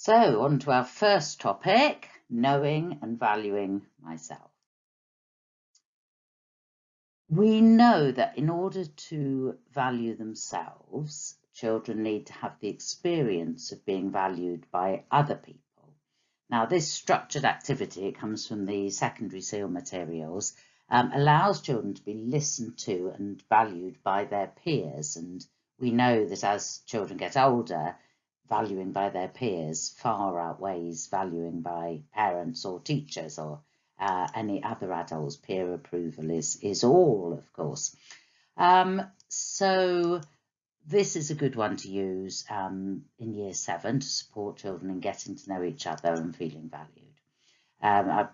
So on to our first topic, knowing and valuing myself. We know that in order to value themselves, children need to have the experience of being valued by other people. Now, this structured activity, it comes from the secondary SEAL materials, allows children to be listened to and valued by their peers. And we know that as children get older, valuing by their peers far outweighs valuing by parents or teachers or any other adults. Peer approval is all, of course. So this is a good one to use in Year 7 to support children in getting to know each other and feeling valued.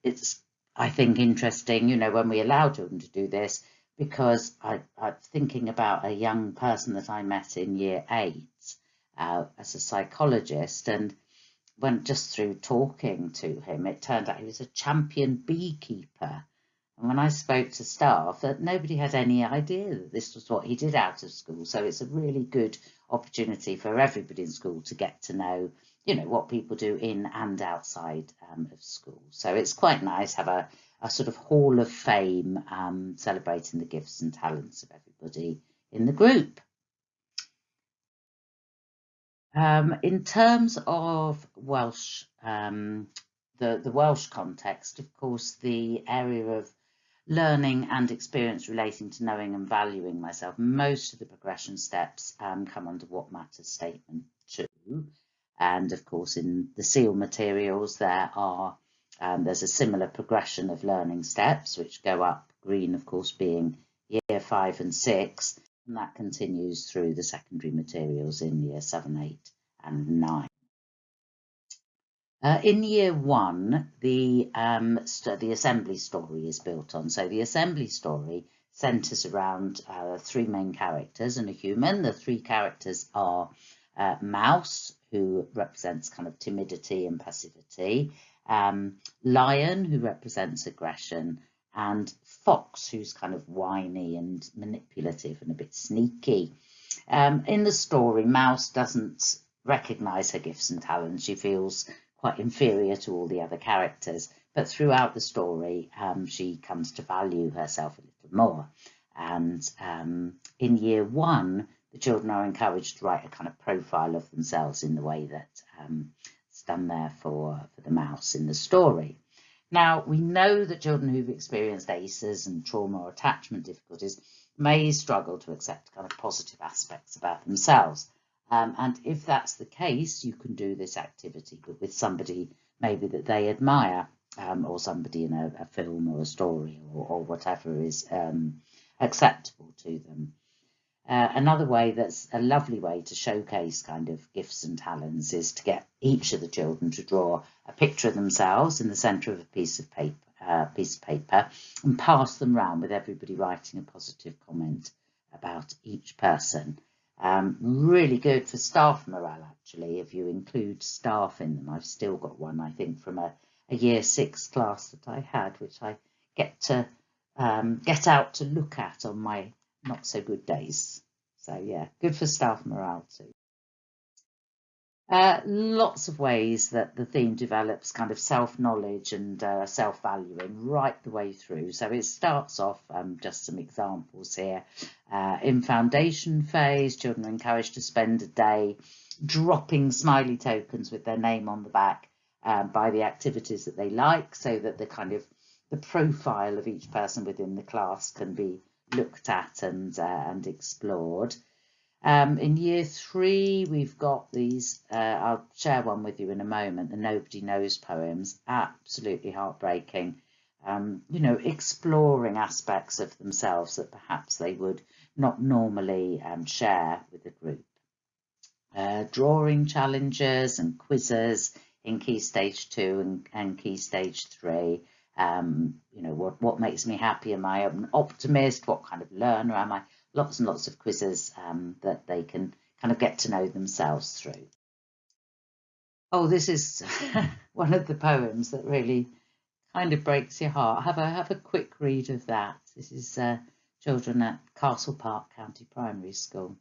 It's, I think, interesting, you know, when we allow children to do this, because I'm thinking about a young person that I met in Year 8 as a psychologist, and when just through talking to him, it turned out he was a champion beekeeper. And when I spoke to staff, that nobody had any idea that this was what he did out of school. So it's a really good opportunity for everybody in school to get to know, you know, what people do in and outside of school. So it's quite nice to have a sort of hall of fame celebrating the gifts and talents of everybody in the group. In terms of Welsh, the Welsh context, of course, the area of learning and experience relating to knowing and valuing myself, most of the progression steps come under What Matters Statement 2. And of course, in the SEAL materials, there's a similar progression of learning steps, which go up, green, of course, being Year 5 and 6. And that continues through the secondary materials in Year 7, 8 and 9. In Year 1, the assembly story is built on. So the assembly story centres around 3 main characters and a human. The 3 characters are Mouse, who represents kind of timidity and passivity, Lion, who represents aggression, and Fox, who's kind of whiny and manipulative and a bit sneaky. In the story, Mouse doesn't recognise her gifts and talents. She feels quite inferior to all the other characters, but throughout the story, she comes to value herself a little more. And in Year 1, the children are encouraged to write a kind of profile of themselves in the way that it's done there for the mouse in the story. Now, we know that children who've experienced ACEs and trauma or attachment difficulties may struggle to accept kind of positive aspects about themselves. And if that's the case, you can do this activity with somebody maybe that they admire, or somebody in a film or a story or whatever is acceptable to them. Another way that's a lovely way to showcase kind of gifts and talents is to get each of the children to draw a picture of themselves in the centre of a piece of paper and pass them round with everybody writing a positive comment about each person. Really good for staff morale, actually, if you include staff in them. I've still got one, I think, from a Year 6 class that I had, which I get to get out to look at on my not so good days. So yeah, good for staff morale too. Lots of ways that the theme develops kind of self-knowledge and self-valuing right the way through. So it starts off, just some examples here. In foundation phase, children are encouraged to spend a day dropping smiley tokens with their name on the back by the activities that they like, so that the profile of each person within the class can be looked at and explored. In Year 3, we've got these, I'll share one with you in a moment, the Nobody Knows poems, absolutely heartbreaking, you know, exploring aspects of themselves that perhaps they would not normally share with the group. Drawing challenges and quizzes in Key Stage 2 and Key Stage 3. You know, what makes me happy? Am I an optimist? What kind of learner am I? Lots and lots of quizzes that they can kind of get to know themselves through. Oh, this is one of the poems that really kind of breaks your heart. Have a quick read of that. This is children at Castle Park County Primary School.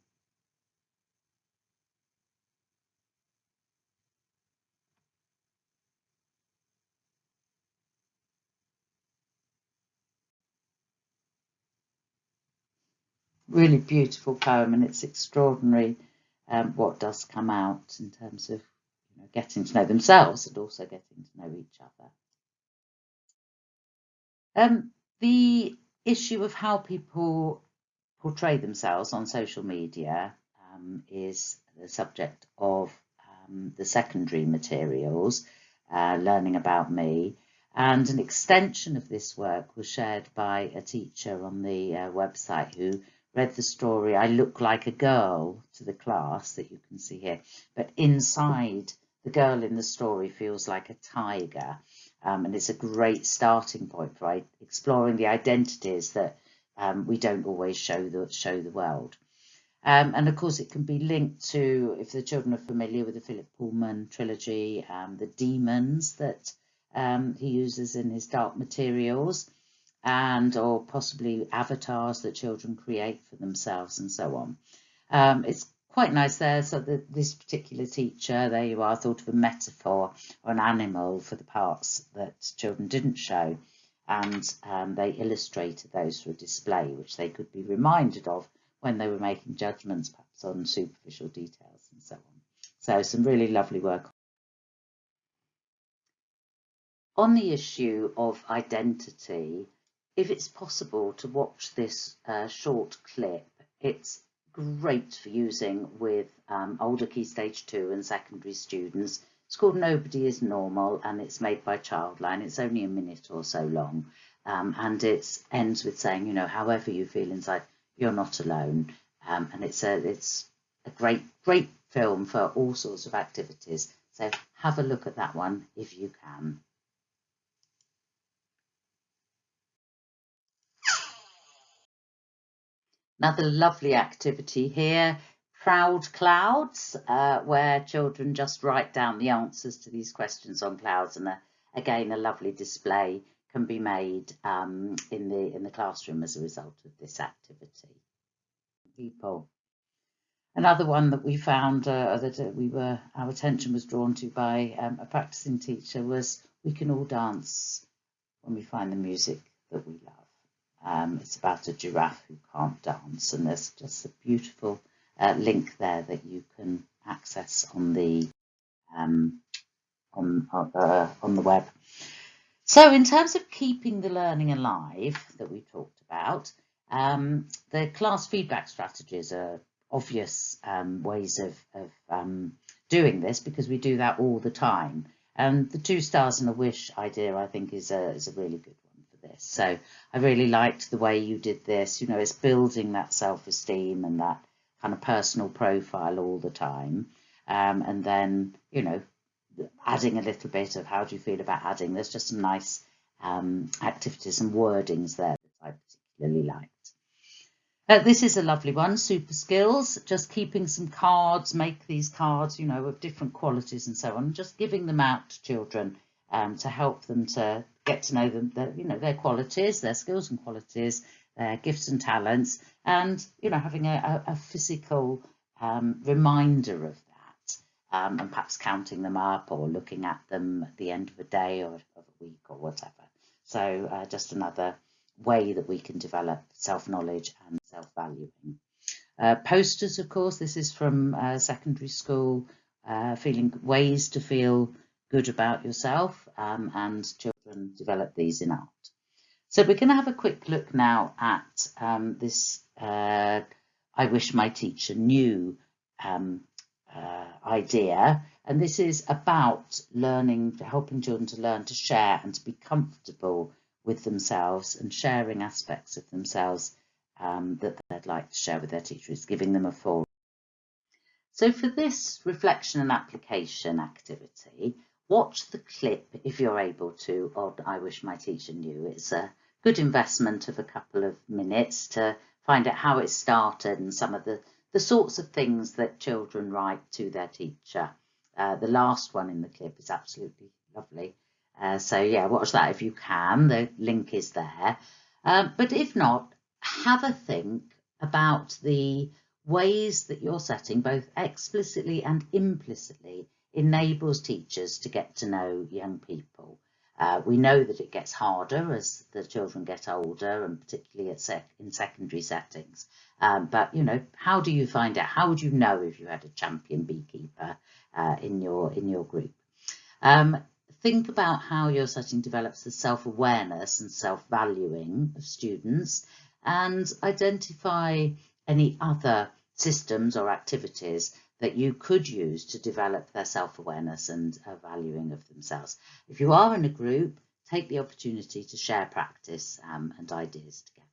really beautiful poem, and it's extraordinary what does come out in terms of getting to know themselves and also getting to know each other. The issue of how people portray themselves on social media is the subject of the secondary materials, Learning About Me, and an extension of this work was shared by a teacher on the website who read the story I Look Like a Girl to the class that you can see here, but inside the girl in the story feels like a tiger, and it's a great starting point for exploring the identities that we don't always show the world. And of course it can be linked to, if the children are familiar with the Philip Pullman trilogy, the demons that he uses in his dark materials, or possibly avatars that children create for themselves and so on. It's quite nice there. So this particular teacher, there you are, thought of a metaphor or an animal for the parts that children didn't show, and they illustrated those for a display which they could be reminded of when they were making judgments, perhaps on superficial details and so on. So some really lovely work. On the issue of identity, if it's possible to watch this short clip, it's great for using with older Key Stage 2 and secondary students. It's called Nobody is Normal, and it's made by Childline. It's only a minute or so long, and it ends with saying, however you feel inside, you're not alone. And it's a great film for all sorts of activities. So have a look at that one if you can. Another lovely activity here, Proud Clouds, where children just write down the answers to these questions on clouds, and again a lovely display can be made in the classroom as a result of this activity. People. Another one that we found our attention was drawn to by a practicing teacher was We Can All Dance When We Find the Music That We Love. It's about a giraffe who can't dance, and there's just a beautiful link there that you can access on the web. So in terms of keeping the learning alive that we talked about, the class feedback strategies are obvious ways of doing this, because we do that all the time. And the 2 stars and a wish idea, I think, is a really good one for this. So I really liked the way you did this. It's building that self-esteem and that kind of personal profile all the time. And then, adding a little bit of how do you feel about adding. There's just some nice activities and wordings there that I particularly liked. This is a lovely one, Super Skills, just keeping some cards, make these cards, of different qualities and so on, just giving them out to children to help them to get to know them, their qualities, their skills and qualities, their gifts and talents, and, having a physical reminder of that, and perhaps counting them up or looking at them at the end of a day or of a week or whatever. So just another way that we can develop self-knowledge and self-valuing. Posters, of course, this is from secondary school, ways to feel good about yourself, and children develop these in art. So we're going to have a quick look now at this I Wish My Teacher Knew idea, and this is about helping children to learn to share and to be comfortable with themselves and sharing aspects of themselves that they'd like to share with their teachers, giving them a forum. So for this reflection and application activity, watch the clip if you're able to on I Wish My Teacher Knew. It's a good investment of a couple of minutes to find out how it started and some of the sorts of things that children write to their teacher. The last one in the clip is absolutely lovely. So yeah, watch that if you can. The link is there. But if not, have a think about the ways that you're setting, both explicitly and implicitly, enables teachers to get to know young people. We know that it gets harder as the children get older, and particularly in secondary settings. But you know, how do you find out? How would you know if you had a champion beekeeper in your group? Think about how your setting develops the self-awareness and self-valuing of students, and identify any other systems or activities that you could use to develop their self-awareness and valuing of themselves. If you are in a group, take the opportunity to share practice and ideas together.